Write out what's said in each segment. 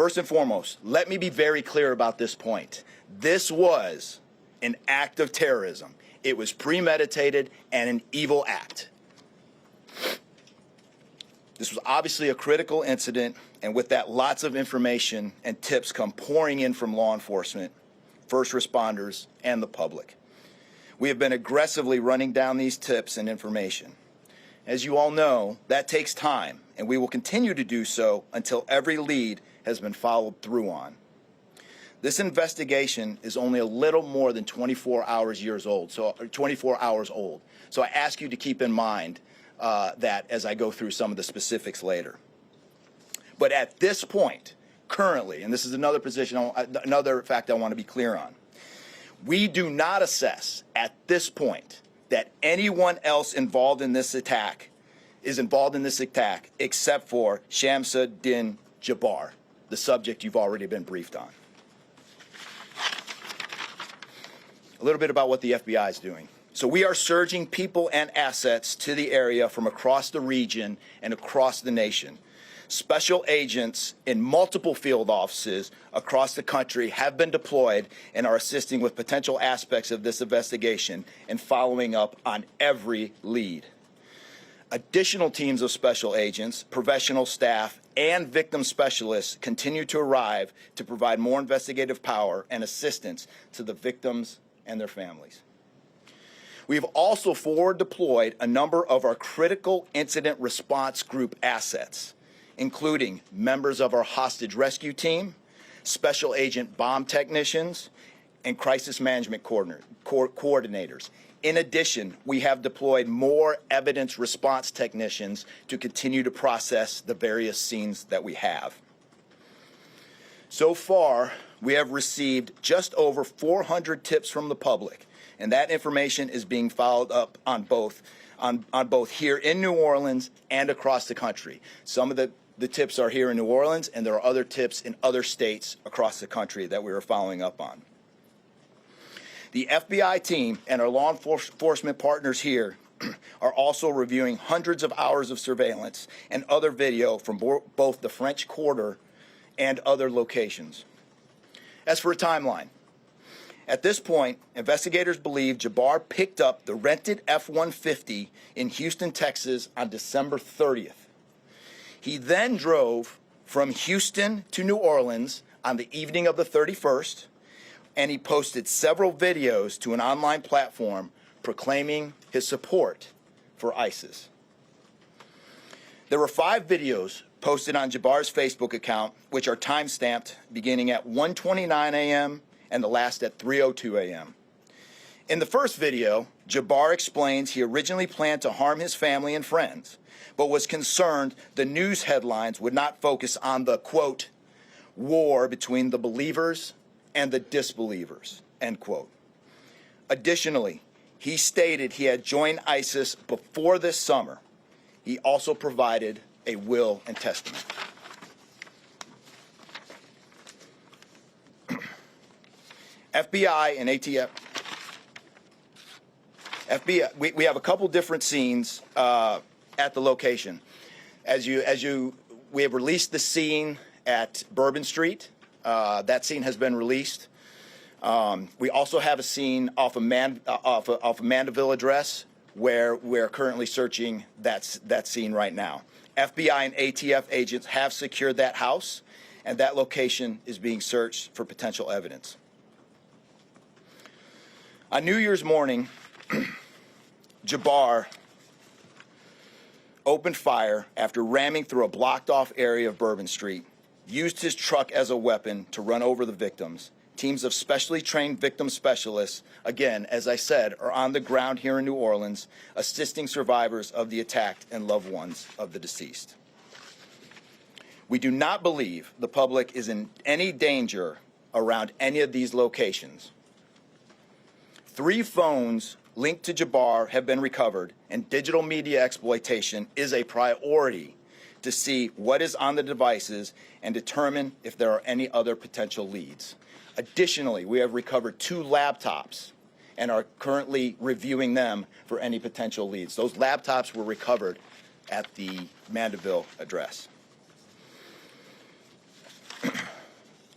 First and foremost, let me be very clear about this point. This was an act of terrorism. It was premeditated and an evil act. This was obviously a critical incident, and with that, lots of information and tips come pouring in from law enforcement, first responders, and the public. We have been aggressively running down these tips and information. As you all know, that takes time, and we will continue to do so until every lead has been followed through on. This investigation is only a little more than 24 hours old. So I ask you to keep in mind that as I go through some of the specifics later. But at this point, currently, and this is another fact I want to be clear on, we do not assess at this point that anyone else involved in this attack except for Shamsud-Din Jabbar, the subject you've already been briefed on. A little bit about what the FBI is doing. So we are surging people and assets to the area from across the region and across the nation. Special agents in multiple field offices across the country have been deployed and are assisting with potential aspects of this investigation and following up on every lead. Additional teams of special agents, professional staff, and victim specialists continue to arrive to provide more investigative power and assistance to the victims and their families. We have also forward deployed a number of our critical incident response group assets, including members of our hostage rescue team, special agent bomb technicians, and crisis management coordinators. In addition, we have deployed more evidence response technicians to continue to process the various scenes that we have. So far, we have received just over 400 tips from the public, and that information is being followed up on both here in New Orleans and across the country. Some of the tips are here in New Orleans, and there are other tips in other states across the country that we are following up on. The FBI team and our law enforcement partners here are also reviewing hundreds of hours of surveillance and other video from both the French Quarter and other locations. As for a timeline, at this point, investigators believe Jabbar picked up the rented F-150 in Houston, Texas on December 30th. He then drove from Houston to New Orleans on the evening of the 31st, and he posted several videos to an online platform proclaiming his support for ISIS. There were 5 videos posted on Jabbar's Facebook account, which are time-stamped beginning at 1:29 a.m. and the last at 3:02 a.m. In the first video, Jabbar explains he originally planned to harm his family and friends, but was concerned the news headlines would not focus on the, quote, war between the believers and the disbelievers, end quote. Additionally, he stated he had joined ISIS before this summer. He also provided a will and testament. FBI and ATF. We have a couple different scenes at the location. We have released the scene at Bourbon Street. That scene has been released. We also have a scene off of Mandeville Address where we're currently searching that scene right now. FBI and ATF agents have secured that house, and that location is being searched for potential evidence. On New Year's morning, Jabbar opened fire after ramming through a blocked-off area of Bourbon Street, used his truck as a weapon to run over the victims. Teams of specially trained victim specialists, again, as I said, are on the ground here in New Orleans, assisting survivors of the attack and loved ones of the deceased. We do not believe the public is in any danger around any of these locations. 3 phones linked to Jabbar have been recovered, and digital media exploitation is a priority to see what is on the devices and determine if there are any other potential leads. Additionally, we have recovered 2 laptops and are currently reviewing them for any potential leads. Those laptops were recovered at the Mandeville address.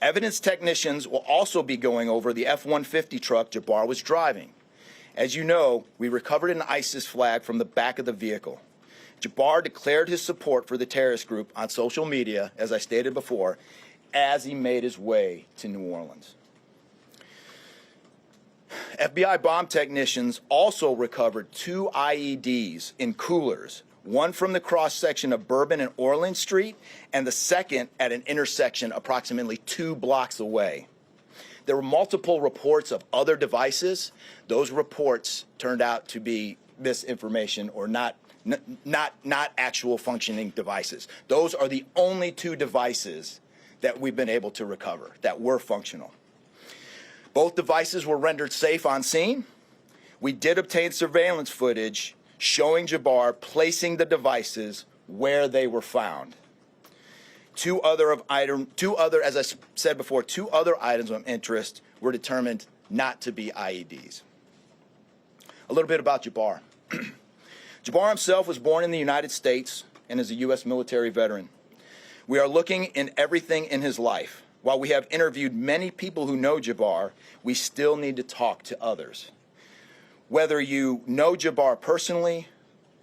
Evidence technicians will also be going over the F-150 truck Jabbar was driving. As you know, we recovered an ISIS flag from the back of the vehicle. Jabbar declared his support for the terrorist group on social media, as I stated before, as he made his way to New Orleans. FBI bomb technicians also recovered 2 IEDs in coolers, one from the cross-section of Bourbon and Orleans Street, and the second at an intersection approximately 2 blocks away. There were multiple reports of other devices. Those reports turned out to be misinformation or not actual functioning devices. Those are the only 2 devices that we've been able to recover that were functional. Both devices were rendered safe on scene. We did obtain surveillance footage showing Jabbar placing the devices where they were found. Two other, as I said before, 2 other items of interest were determined not to be IEDs. A little bit about Jabbar. Jabbar himself was born in the United States and is a U.S. military veteran. We are looking in everything in his life. While we have interviewed many people who know Jabbar, we still need to talk to others. Whether you know Jabbar personally,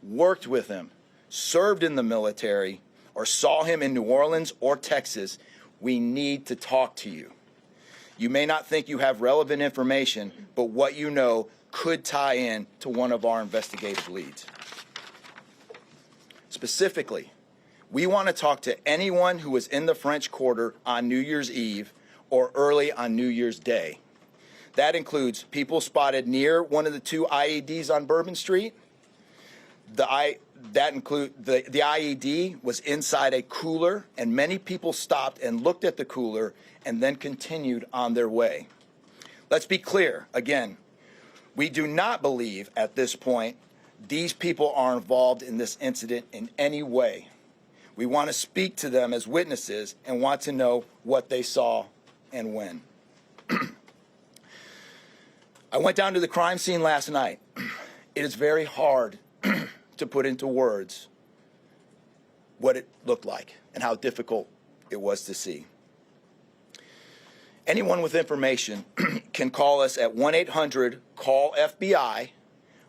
worked with him, served in the military, or saw him in New Orleans or Texas, we need to talk to you. You may not think you have relevant information, but what you know could tie in to one of our investigative leads. Specifically, we want to talk to anyone who was in the French Quarter on New Year's Eve or early on New Year's Day. That includes people spotted near one of the 2 IEDs on Bourbon Street. The IED was inside a cooler, and many people stopped and looked at the cooler and then continued on their way. Let's be clear, again, we do not believe at this point these people are involved in this incident in any way. We want to speak to them as witnesses and want to know what they saw and when. I went down to the crime scene last night. It is very hard to put into words what it looked like and how difficult it was to see. Anyone with information can call us at 1-800-CALL-FBI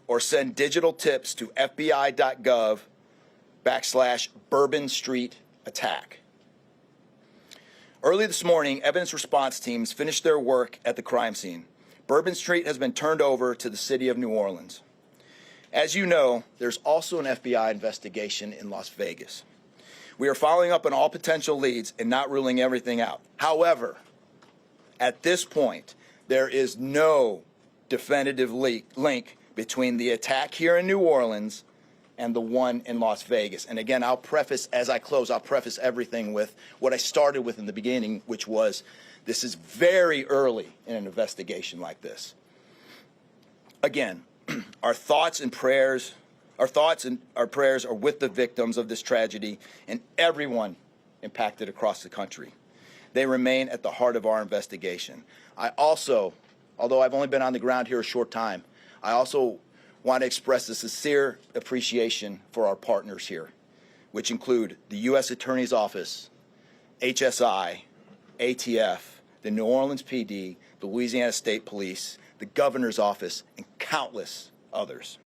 or send digital tips to fbi.gov/Bourbon Street attack. Early this morning, evidence response teams finished their work at the crime scene. Bourbon Street has been turned over to the city of New Orleans. As you know, there's also an FBI investigation in Las Vegas. We are following up on all potential leads and not ruling everything out. However, at this point, there is no definitive link between the attack here in New Orleans and the one in Las Vegas. And again, I'll preface, as I close, I'll preface everything with what I started with in the beginning, which was this is very early in an investigation like this. Again, our thoughts and prayers are with the victims of this tragedy and everyone impacted across the country. They remain at the heart of our investigation. I also, although I've only been on the ground here a short time, I also want to express a sincere appreciation for our partners here, which include the U.S. Attorney's Office, HSI, ATF, the New Orleans PD, the Louisiana State Police, the Governor's Office, and countless others.